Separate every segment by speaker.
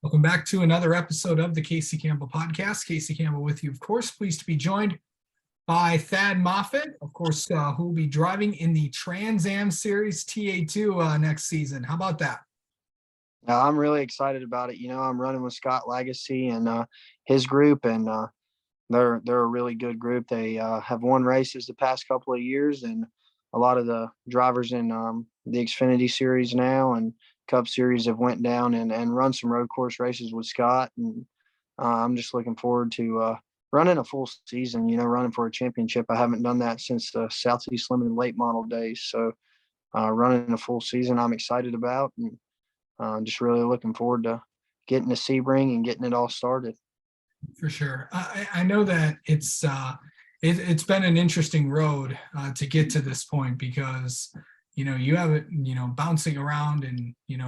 Speaker 1: Welcome back to another episode of the Casey Campbell Podcast. Casey Campbell with you, of course. Pleased to be joined by Thad Moffitt, of course, who will be driving in the Trans Am Series TA2 next season. How about that?
Speaker 2: I'm really excited about it. I'm running with Scott Legacy and his group, and they're a really good group. They have won races the past couple of years, and a lot of the drivers in the Xfinity Series now and Cup Series have went down and run some road course races with Scott. And I'm just looking forward to running a full season. Running for a championship. I haven't done that since the Southeast Limited late model days. So running a full season, I'm excited about, and just really looking forward to getting to Sebring and getting it all started.
Speaker 1: For sure. I know that it's been an interesting road to get to this point because you have it bouncing around and in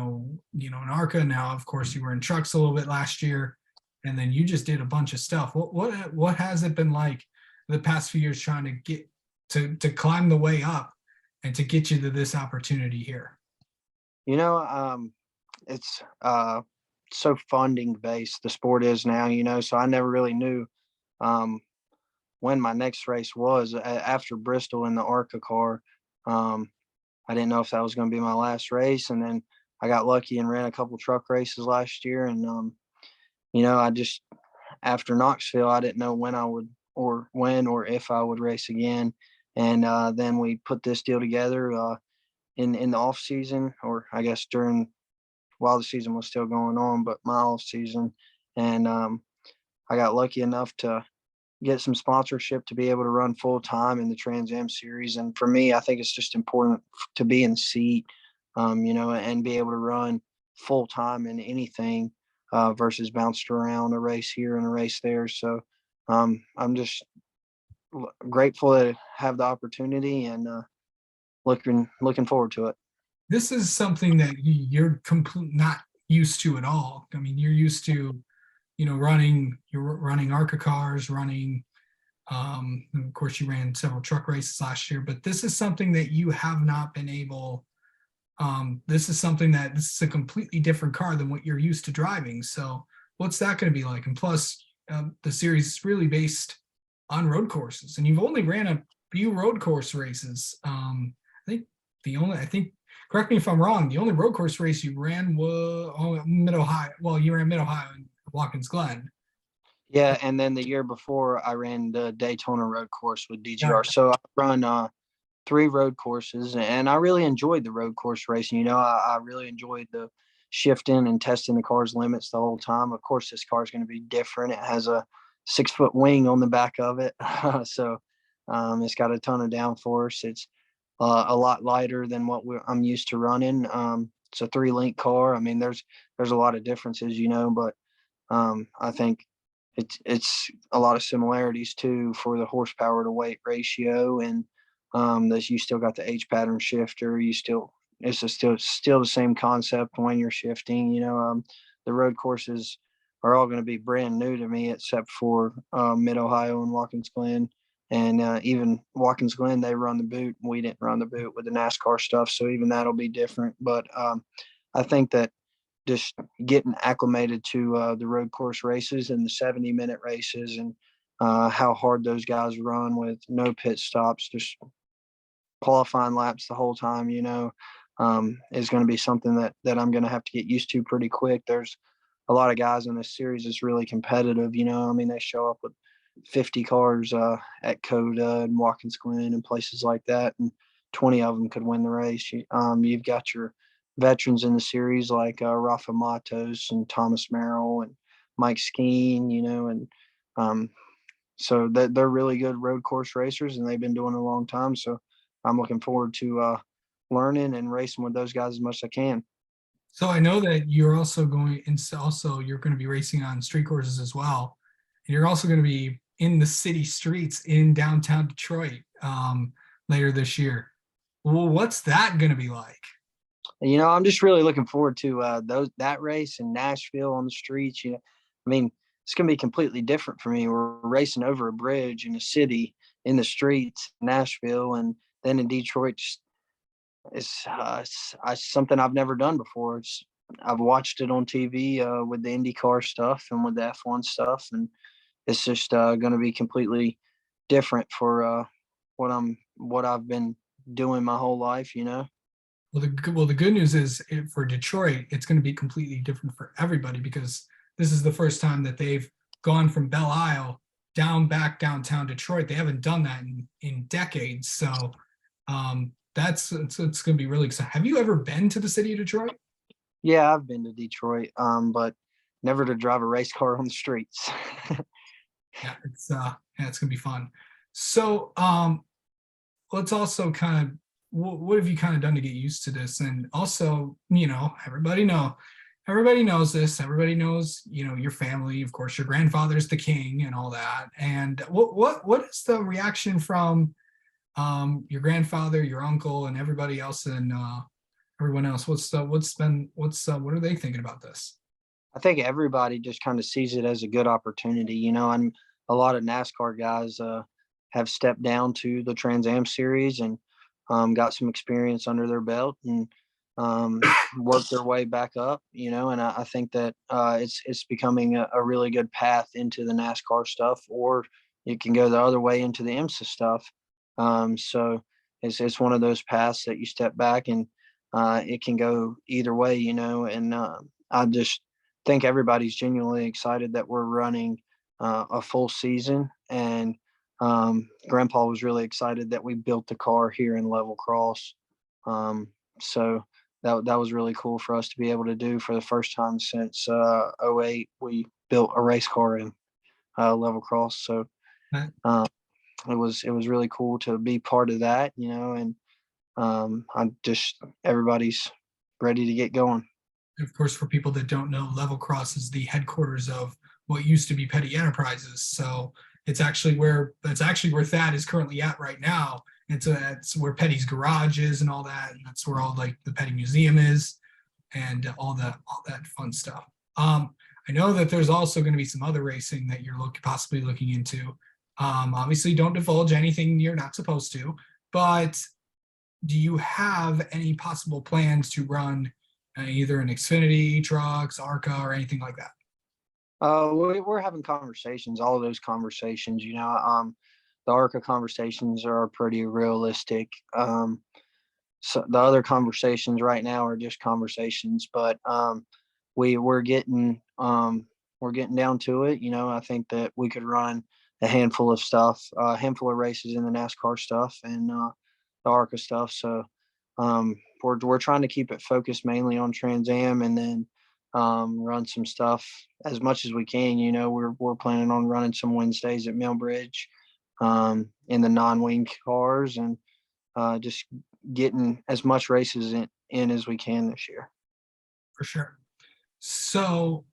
Speaker 1: ARCA now. Of course, you were in trucks a little bit last year, and then you just did a bunch of stuff. What has it been like the past few years trying to get to climb the way up and to get you to this opportunity here?
Speaker 2: It's so funding based the sport is now, so I never really knew when my next race was after Bristol in the ARCA car. I didn't know if that was going to be my last race. And then I got lucky and ran a couple truck races last year. And, I just, after Knoxville, I didn't know when or if I would race again. And then we put this deal together in the off season, or I guess while the season was still going on, but my off season. And I got lucky enough to get some sponsorship to be able to run full time in the Trans Am Series. And for me, I think it's just important to be in the seat, and be able to run full time in anything versus bounced around a race here and a race there. So I'm just grateful to have the opportunity and looking forward to it.
Speaker 1: This is something that you're not used to at all. I mean, you're used to, you're running ARCA cars, of course you ran several truck races last year, but this is something that you have not been able, this is a completely different car than what you're used to driving. So what's that going to be like? And plus the series is really based on road courses, and you've only ran a few road course races. I think correct me if I'm wrong, the only road course race you ran was Mid-Ohio. Well, you ran Mid-Ohio in Watkins Glen.
Speaker 2: Yeah, and then the year before, I ran the Daytona road course with DGR.
Speaker 1: Yeah.
Speaker 2: So I run 3 road courses, and I really enjoyed the road course racing. I really enjoyed the shifting and testing the car's limits the whole time. Of course, this car is going to be different. It has a 6-foot wing on the back of it. So it's got a ton of downforce. It's a lot lighter than what I'm used to running. It's a 3-link car. I mean, there's a lot of differences, but I think it's a lot of similarities too for the horsepower to weight ratio, and that you still got the H pattern shifter. Still the same concept when you're shifting. The road courses are all going to be brand new to me, except for Mid-Ohio and Watkins Glen. And even Watkins Glen, they run the boot. We didn't run the boot with the NASCAR stuff, so even that'll be different. But I think that just getting acclimated to the road course races and the 70-minute races, and how hard those guys run with no pit stops, just qualifying laps the whole time, is going to be something that I'm going to have to get used to pretty quick. There's a lot of guys in this series that's really competitive. I mean, they show up with 50 cars at Coda and Watkins Glen and places like that, and 20 of them could win the race. You've got your veterans in the series like Rafa Matos and Thomas Merrill and Mike Skeen, and so they're really good road course racers, and they've been doing it a long time. So I'm looking forward to learning and racing with those guys as much as I can.
Speaker 1: So I know that you're also you're going to be racing on street courses as well, and you're also going to be in the city streets in downtown Detroit later this year. Well, what's that going to be like?
Speaker 2: I'm just really looking forward to that race in Nashville on the streets. I mean, it's going to be completely different for me. We're racing over a bridge in a city in the streets, Nashville, and then in Detroit. It's something I've never done before. It's I've watched it on TV with the IndyCar stuff and with the F1 stuff, and it's just going to be completely different for what I've been doing my whole life. You know.
Speaker 1: The good news is for Detroit, it's going to be completely different for everybody because this is the first time that they've gone from Belle Isle down back downtown Detroit. They haven't done that in decades. So it's going to be really exciting. Have you ever been to the city of Detroit?
Speaker 2: Yeah, I've been to Detroit, but never to drive a race car on the streets.
Speaker 1: Yeah, it's gonna be fun. So let's also kind of what have you kind of done to get used to this? And also, everybody knows this. Everybody knows, your family, of course, your grandfather's the king and all that. And what is the reaction from your grandfather, your uncle, and everybody else and everyone else? What are they thinking about this?
Speaker 2: I think everybody just kind of sees it as a good opportunity, and a lot of NASCAR guys have stepped down to the Trans Am series and got some experience under their belt and um, worked their way back up, and I think that it's becoming a really good path into the NASCAR stuff, or you can go the other way into the IMSA stuff. So it's one of those paths that you step back and it can go either way, and I just think everybody's genuinely excited that we're running a full season. And Grandpa was really excited that we built the car here in Level Cross. So that was really cool for us to be able to do for the first time since '08. We built a race car in Level Cross. So
Speaker 1: Right.
Speaker 2: it was really cool to be part of that, and everybody's ready to get going.
Speaker 1: Of course, for people that don't know, Level Cross is the headquarters of what used to be Petty Enterprises. So that's actually where Thad is currently at right now. That's where Petty's garage is and all that, and that's where all like the Petty Museum is, and all that fun stuff. I know that there's also going to be some other racing that you're possibly looking into. Obviously, don't divulge anything you're not supposed to, but do you have any possible plans to run either an Xfinity, trucks, ARCA, or anything like that?
Speaker 2: We're having conversations, all of those conversations, the ARCA conversations are pretty realistic. So the other conversations right now are just conversations, but we're getting down to it. I think that we could run a handful of stuff, a handful of races in the NASCAR stuff and the ARCA stuff. So we're trying to keep it focused mainly on Trans Am, and then run some stuff as much as we can. We're planning on running some Wednesdays at Millbridge in the non-wing cars, and just getting as much races in as we can this year.
Speaker 1: For sure. So,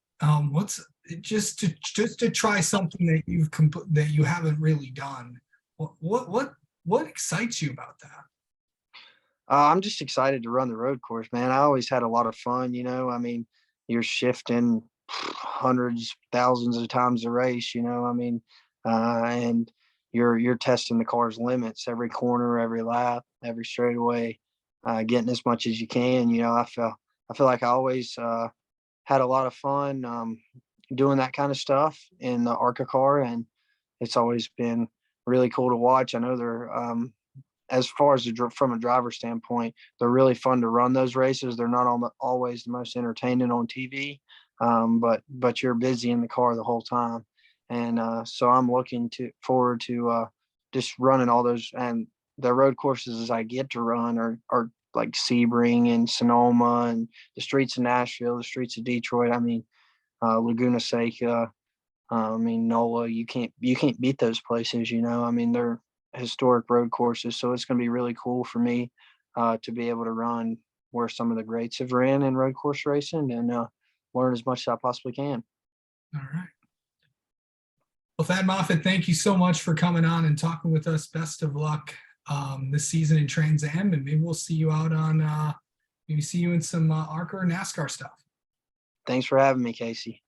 Speaker 1: what's just to try something that you haven't really done? What excites you about that?
Speaker 2: I'm just excited to run the road course, man. I always had a lot of fun. I mean, you're shifting hundreds, thousands of times a race. And you're testing the car's limits every corner, every lap, every straightaway, getting as much as you can. I feel like I always had a lot of fun doing that kind of stuff in the ARCA car, and it's always been really cool to watch. I know they're as far as from a driver standpoint, they're really fun to run those races. They're not always the most entertaining on TV, but you're busy in the car the whole time, and so I'm looking forward to just running all those. And the road courses I get to run are like Sebring and Sonoma and the streets of Nashville, the streets of Detroit. I mean, Laguna Seca. I mean, NOLA. You can't beat those places. I mean, they're historic road courses, so it's going to be really cool for me to be able to run where some of the greats have ran in road course racing, and learn as much as I possibly can.
Speaker 1: All right. Well, Thad Moffitt, thank you so much for coming on and talking with us. Best of luck this season in Trans Am, and maybe we'll see you out on maybe see you in some ARCA or NASCAR stuff.
Speaker 2: Thanks for having me, Casey.